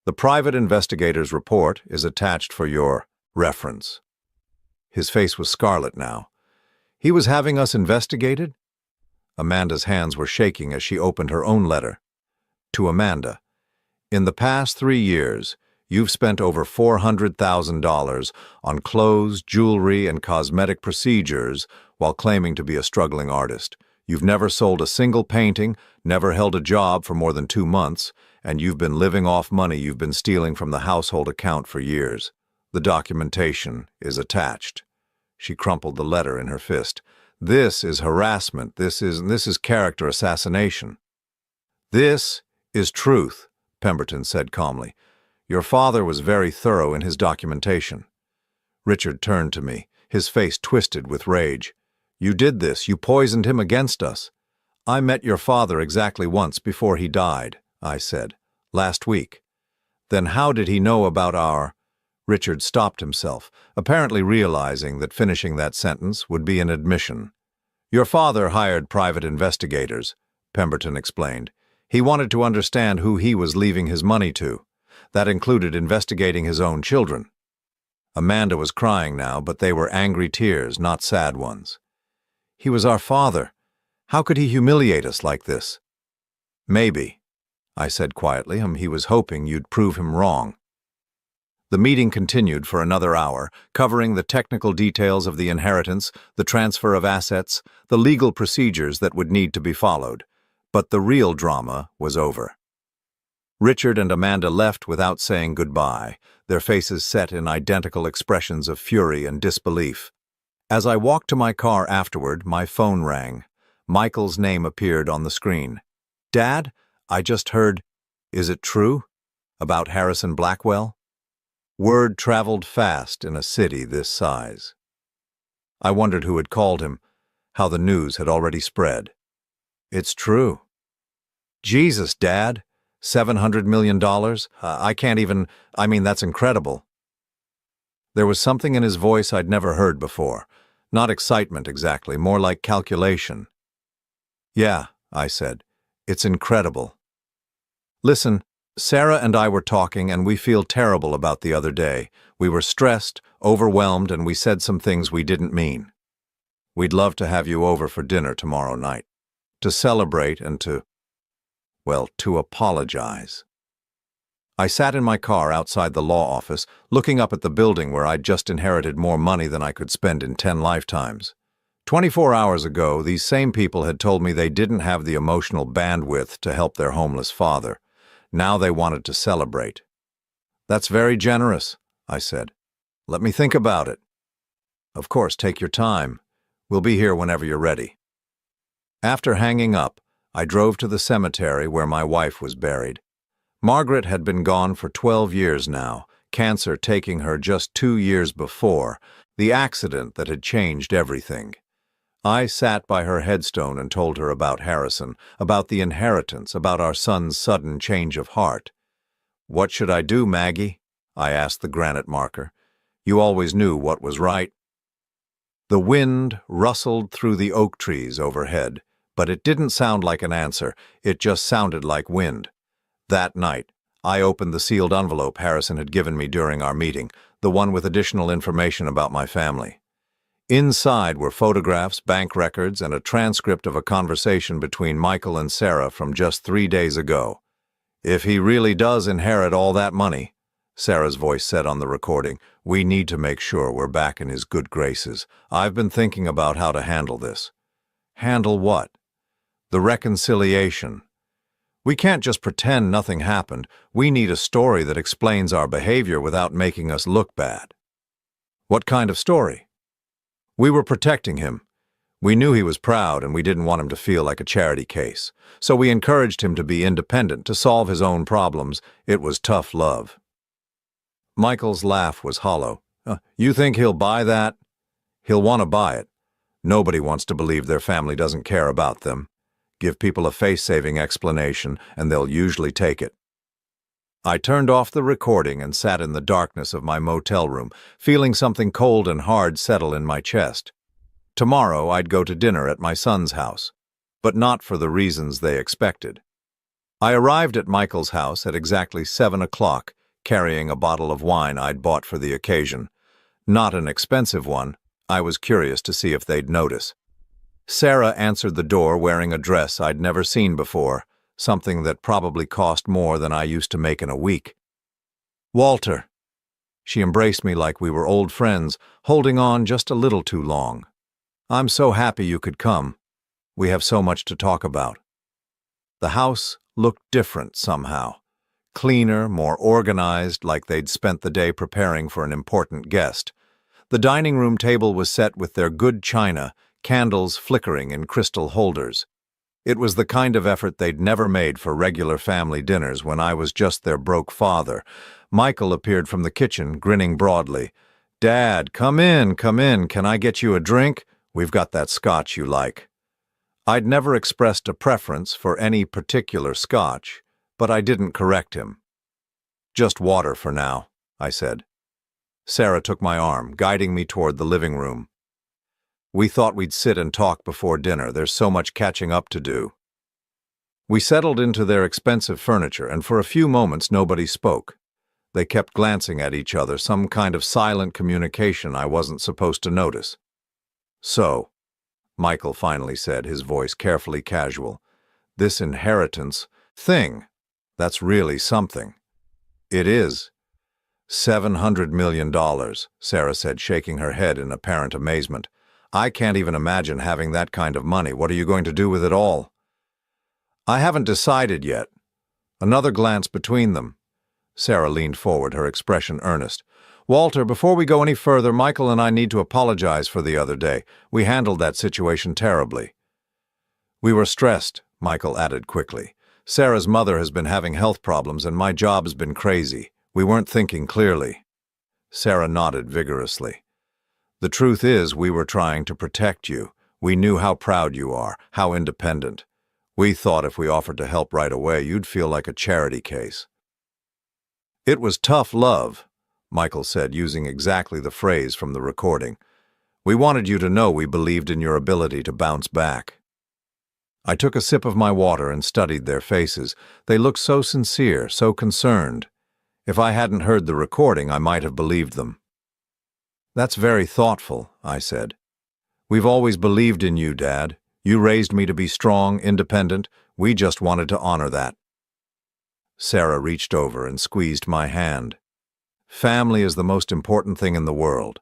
The private investigator's report is attached for your reference. His face was scarlet now. He was having us investigated? Amanda's hands were shaking as she opened her own letter. To Amanda, in the past 3 years, you've spent over $400,000 on clothes, jewelry, and cosmetic procedures while claiming to be a struggling artist. You've never sold a single painting, never held a job for more than 2 months, and you've been living off money you've been stealing from the household account for years. The documentation is attached. She crumpled the letter in her fist. This is harassment. This is character assassination. This is truth, Pemberton said calmly. Your father was very thorough in his documentation. Richard turned to me, his face twisted with rage. You did this. You poisoned him against us. I met your father exactly once before he died, I said, last week. Then how did he know about our... Richard stopped himself, apparently realizing that finishing that sentence would be an admission. Your father hired private investigators, Pemberton explained. He wanted to understand who he was leaving his money to. That included investigating his own children. Amanda was crying now, but they were angry tears, not sad ones. He was our father. How could he humiliate us like this? Maybe, I said quietly. He was hoping you'd prove him wrong. The meeting continued for another hour, covering the technical details of the inheritance, the transfer of assets, the legal procedures that would need to be followed. But the real drama was over. Richard and Amanda left without saying goodbye, their faces set in identical expressions of fury and disbelief. As I walked to my car afterward, my phone rang. Michael's name appeared on the screen. Dad, I just heard, is it true? About Harrison Blackwell? Word traveled fast in a city this size. I wondered who had called him, how the news had already spread. It's true. Jesus, Dad, $700 million? I can't even, that's incredible. There was something in his voice I'd never heard before. Not excitement exactly, more like calculation. Yeah, I said, it's incredible. Listen, Sarah and I were talking and we feel terrible about the other day. We were stressed, overwhelmed, and we said some things we didn't mean. We'd love to have you over for dinner tomorrow night. To celebrate and to apologize. I sat in my car outside the law office, looking up at the building where I'd just inherited more money than I could spend in 10 lifetimes. 24 hours ago, these same people had told me they didn't have the emotional bandwidth to help their homeless father. Now they wanted to celebrate. That's very generous, I said. Let me think about it. Of course, take your time. We'll be here whenever you're ready. After hanging up, I drove to the cemetery where my wife was buried. Margaret had been gone for 12 years now, cancer taking her just 2 years before, the accident that had changed everything. I sat by her headstone and told her about Harrison, about the inheritance, about our son's sudden change of heart. What should I do, Maggie? I asked the granite marker. You always knew what was right. The wind rustled through the oak trees overhead, but it didn't sound like an answer, it just sounded like wind. That night, I opened the sealed envelope Harrison had given me during our meeting, the one with additional information about my family. Inside were photographs, bank records, and a transcript of a conversation between Michael and Sarah from just 3 days ago. If he really does inherit all that money, Sarah's voice said on the recording, we need to make sure we're back in his good graces. I've been thinking about how to handle this. Handle what? The reconciliation. We can't just pretend nothing happened. We need a story that explains our behavior without making us look bad. What kind of story? We were protecting him. We knew he was proud and we didn't want him to feel like a charity case. So we encouraged him to be independent, to solve his own problems. It was tough love. Michael's laugh was hollow, You think he'll buy that? He'll want to buy it. Nobody wants to believe their family doesn't care about them. Give people a face-saving explanation, and they'll usually take it. I turned off the recording and sat in the darkness of my motel room, feeling something cold and hard settle in my chest. Tomorrow I'd go to dinner at my son's house, but not for the reasons they expected. I arrived at Michael's house at exactly 7 o'clock, carrying a bottle of wine I'd bought for the occasion. Not an expensive one. I was curious to see if they'd notice. Sarah answered the door wearing a dress I'd never seen before, something that probably cost more than I used to make in a week. "Walter." She embraced me like we were old friends, holding on just a little too long. "I'm so happy you could come. We have so much to talk about." The house looked different somehow. Cleaner, more organized, like they'd spent the day preparing for an important guest. The dining room table was set with their good china, candles flickering in crystal holders. It was the kind of effort they'd never made for regular family dinners when I was just their broke father. Michael appeared from the kitchen, grinning broadly. "Dad, come in, come in. Can I get you a drink? We've got that scotch you like." I'd never expressed a preference for any particular scotch, but I didn't correct him. "Just water for now," I said. Sarah took my arm, guiding me toward the living room. "We thought we'd sit and talk before dinner. There's so much catching up to do." We settled into their expensive furniture, and for a few moments nobody spoke. They kept glancing at each other, some kind of silent communication I wasn't supposed to notice. "So," Michael finally said, his voice carefully casual, "this inheritance thing, that's really something." "It is." $700 million, Sarah said, shaking her head in apparent amazement. "I can't even imagine having that kind of money. What are you going to do with it all?" "I haven't decided yet." Another glance between them. Sarah leaned forward, her expression earnest. "Walter, before we go any further, Michael and I need to apologize for the other day. We handled that situation terribly." "We were stressed," Michael added quickly. "Sarah's mother has been having health problems and my job's been crazy. We weren't thinking clearly." Sarah nodded vigorously. "The truth is, we were trying to protect you. We knew how proud you are, how independent. We thought if we offered to help right away, you'd feel like a charity case." "It was tough love," Michael said, using exactly the phrase from the recording. "We wanted you to know we believed in your ability to bounce back." I took a sip of my water and studied their faces. They looked so sincere, so concerned. If I hadn't heard the recording, I might have believed them. "That's very thoughtful," I said. "We've always believed in you, Dad. You raised me to be strong, independent. We just wanted to honor that." Sarah reached over and squeezed my hand. "Family is the most important thing in the world.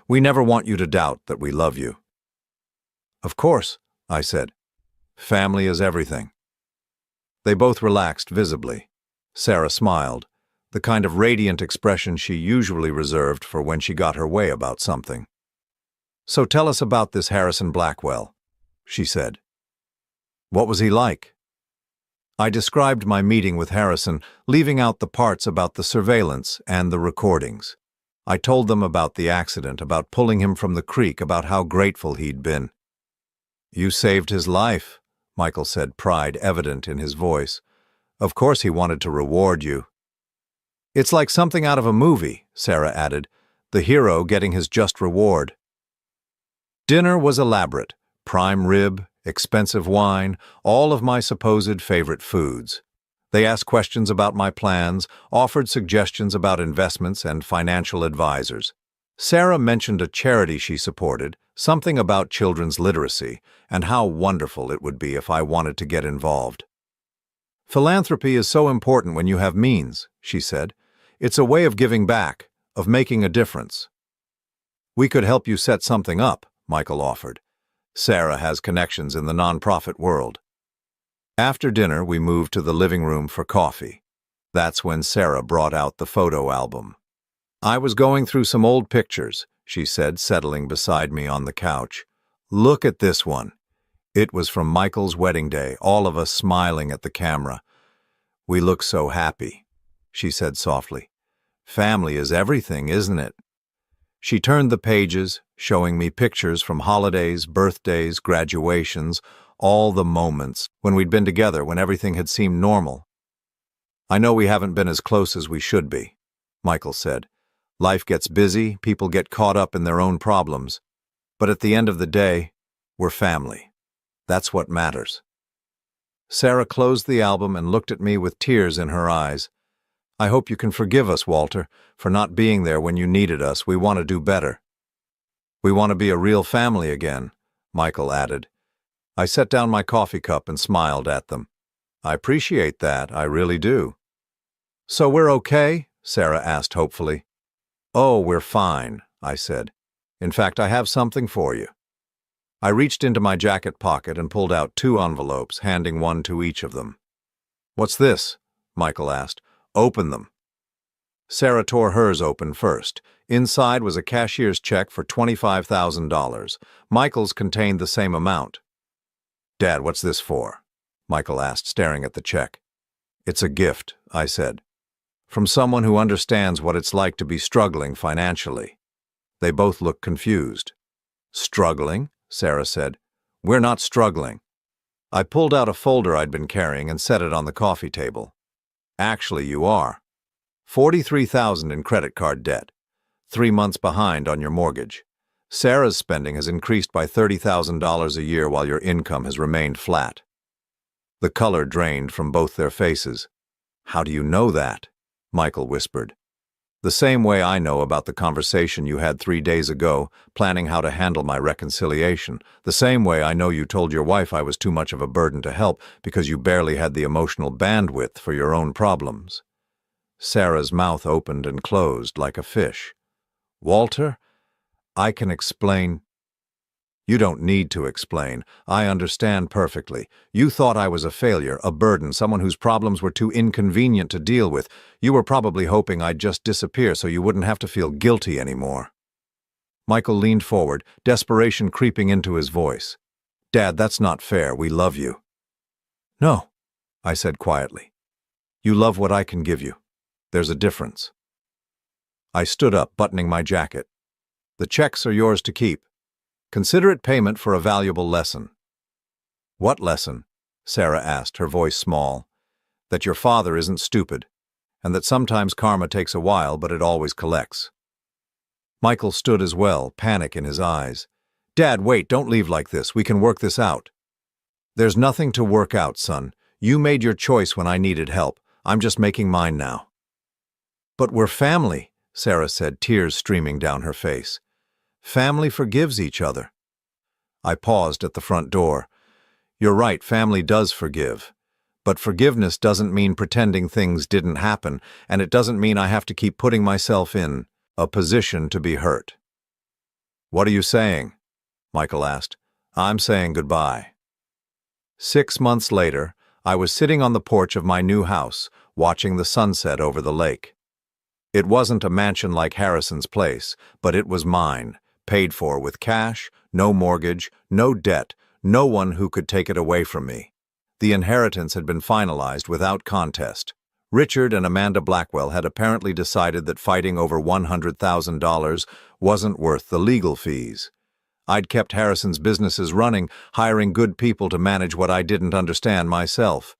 We never want you to doubt that we love you." "Of course," I said. "Family is everything." They both relaxed visibly. Sarah smiled, the kind of radiant expression she usually reserved for when she got her way about something. "So tell us about this Harrison Blackwell," she said. "What was he like?" I described my meeting with Harrison, leaving out the parts about the surveillance and the recordings. I told them about the accident, about pulling him from the creek, about how grateful he'd been. "You saved his life," Michael said, pride evident in his voice. "Of course he wanted to reward you." "It's like something out of a movie," Sarah added, "the hero getting his just reward." Dinner was elaborate. Prime rib, expensive wine, all of my supposed favorite foods. They asked questions about my plans, offered suggestions about investments and financial advisors. Sarah mentioned a charity she supported, something about children's literacy, and how wonderful it would be if I wanted to get involved. "Philanthropy is so important when you have means," she said. "It's a way of giving back, of making a difference." "We could help you set something up," Michael offered. "Sarah has connections in the nonprofit world." After dinner, we moved to the living room for coffee. That's when Sarah brought out the photo album. "I was going through some old pictures," she said, settling beside me on the couch. "Look at this one. It was from Michael's wedding day, all of us smiling at the camera. We look so happy," she said softly. "Family is everything, isn't it?" She turned the pages, showing me pictures from holidays, birthdays, graduations, all the moments when we'd been together, when everything had seemed normal. "I know we haven't been as close as we should be," Michael said. "Life gets busy, people get caught up in their own problems. But at the end of the day, we're family. That's what matters." Sarah closed the album and looked at me with tears in her eyes. "I hope you can forgive us, Walter, for not being there when you needed us. We want to do better." "We want to be a real family again," Michael added. I set down my coffee cup and smiled at them. "I appreciate that, I really do." "So we're okay?" Sarah asked hopefully. "Oh, we're fine," I said. "In fact, I have something for you." I reached into my jacket pocket and pulled out 2 envelopes, handing one to each of them. "What's this?" Michael asked. "Open them." Sarah tore hers open first. Inside was a cashier's check for $25,000. Michael's contained the same amount. "Dad, what's this for?" Michael asked, staring at the check. "It's a gift," I said. "From someone who understands what it's like to be struggling financially." They both looked confused. "Struggling?" Sarah said. "We're not struggling." I pulled out a folder I'd been carrying and set it on the coffee table. "Actually, you are. $43,000 in credit card debt. 3 months behind on your mortgage. Sarah's spending has increased by $30,000 a year while your income has remained flat." The color drained from both their faces. "How do you know that?" Michael whispered. "The same way I know about the conversation you had 3 days ago, planning how to handle my reconciliation. The same way I know you told your wife I was too much of a burden to help because you barely had the emotional bandwidth for your own problems." Sarah's mouth opened and closed like a fish. "Walter, I can explain." "You don't need to explain. I understand perfectly. You thought I was a failure, a burden, someone whose problems were too inconvenient to deal with. You were probably hoping I'd just disappear so you wouldn't have to feel guilty anymore." Michael leaned forward, desperation creeping into his voice. "Dad, that's not fair. We love you." "No," I said quietly. "You love what I can give you. There's a difference." I stood up, buttoning my jacket. "The checks are yours to keep. Consider it payment for a valuable lesson." "What lesson?" Sarah asked, her voice small. "That your father isn't stupid, and that sometimes karma takes a while, but it always collects." Michael stood as well, panic in his eyes. "Dad, wait, don't leave like this. We can work this out." "There's nothing to work out, son. You made your choice when I needed help. I'm just making mine now." "But we're family," Sarah said, tears streaming down her face. "Family forgives each other." I paused at the front door. "You're right, family does forgive. But forgiveness doesn't mean pretending things didn't happen, and it doesn't mean I have to keep putting myself in a position to be hurt." "What are you saying?" Michael asked. "I'm saying goodbye." 6 months later, I was sitting on the porch of my new house, watching the sunset over the lake. It wasn't a mansion like Harrison's place, but it was mine. Paid for with cash, no mortgage, no debt, no one who could take it away from me. The inheritance had been finalized without contest. Richard and Amanda Blackwell had apparently decided that fighting over $100,000 wasn't worth the legal fees. I'd kept Harrison's businesses running, hiring good people to manage what I didn't understand myself.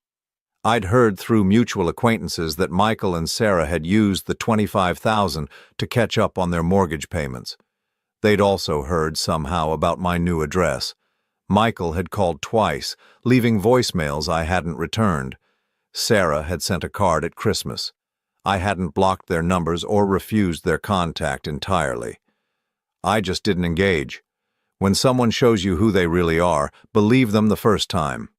I'd heard through mutual acquaintances that Michael and Sarah had used the $25,000 to catch up on their mortgage payments. They'd also heard somehow about my new address. Michael had called twice, leaving voicemails I hadn't returned. Sarah had sent a card at Christmas. I hadn't blocked their numbers or refused their contact entirely. I just didn't engage. When someone shows you who they really are, believe them the first time.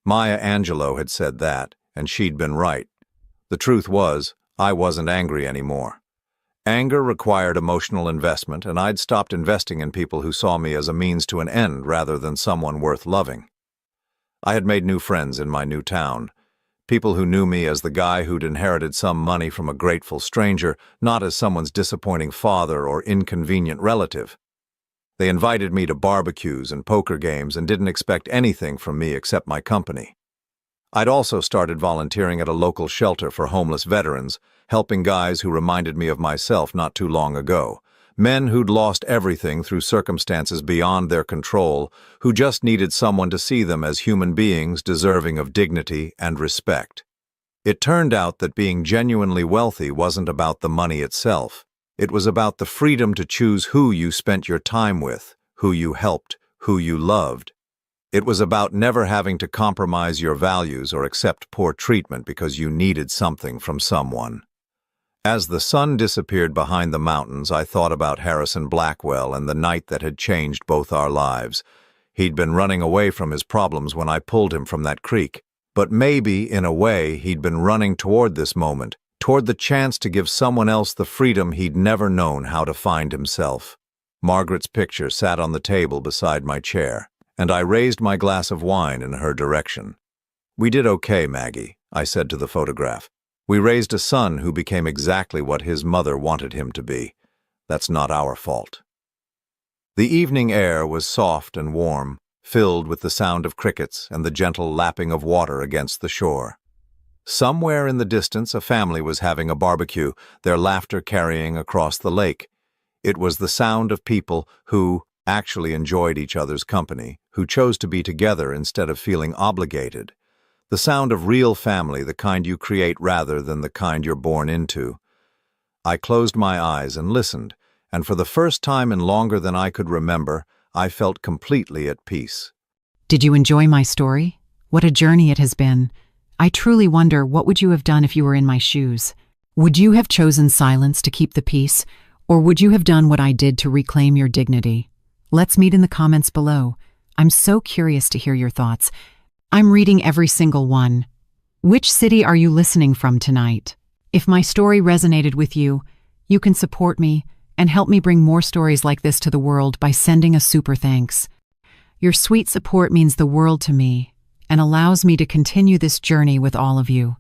Maya Angelou had said that, and she'd been right. The truth was, I wasn't angry anymore. Anger required emotional investment, and I'd stopped investing in people who saw me as a means to an end rather than someone worth loving. I had made new friends in my new town, people who knew me as the guy who'd inherited some money from a grateful stranger, not as someone's disappointing father or inconvenient relative. They invited me to barbecues and poker games and didn't expect anything from me except my company. I'd also started volunteering at a local shelter for homeless veterans, helping guys who reminded me of myself not too long ago. Men who'd lost everything through circumstances beyond their control, who just needed someone to see them as human beings deserving of dignity and respect. It turned out that being genuinely wealthy wasn't about the money itself. It was about the freedom to choose who you spent your time with, who you helped, who you loved. It was about never having to compromise your values or accept poor treatment because you needed something from someone. As the sun disappeared behind the mountains, I thought about Harrison Blackwell and the night that had changed both our lives. He'd been running away from his problems when I pulled him from that creek. But maybe, in a way, he'd been running toward this moment, toward the chance to give someone else the freedom he'd never known how to find himself. Margaret's picture sat on the table beside my chair, and I raised my glass of wine in her direction. "We did okay, Maggie," I said to the photograph. "We raised a son who became exactly what his mother wanted him to be. That's not our fault." The evening air was soft and warm, filled with the sound of crickets and the gentle lapping of water against the shore. Somewhere in the distance, a family was having a barbecue, their laughter carrying across the lake. It was the sound of people who actually enjoyed each other's company, who chose to be together instead of feeling obligated. The sound of real family, the kind you create rather than the kind you're born into. I closed my eyes and listened, and for the first time in longer than I could remember, I felt completely at peace. Did you enjoy my story? What a journey it has been. I truly wonder, what would you have done if you were in my shoes? Would you have chosen silence to keep the peace, or would you have done what I did to reclaim your dignity? Let's meet in the comments below. I'm so curious to hear your thoughts. I'm reading every single one. Which city are you listening from tonight? If my story resonated with you, you can support me and help me bring more stories like this to the world by sending a super thanks. Your sweet support means the world to me and allows me to continue this journey with all of you.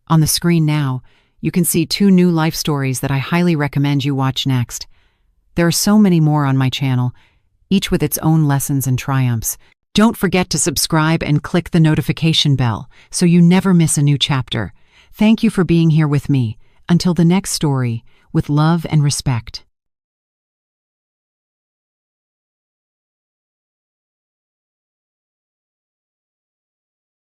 On the screen now, you can see 2 new life stories that I highly recommend you watch next. There are so many more on my channel, each with its own lessons and triumphs. Don't forget to subscribe and click the notification bell so you never miss a new chapter. Thank you for being here with me. Until the next story, with love and respect.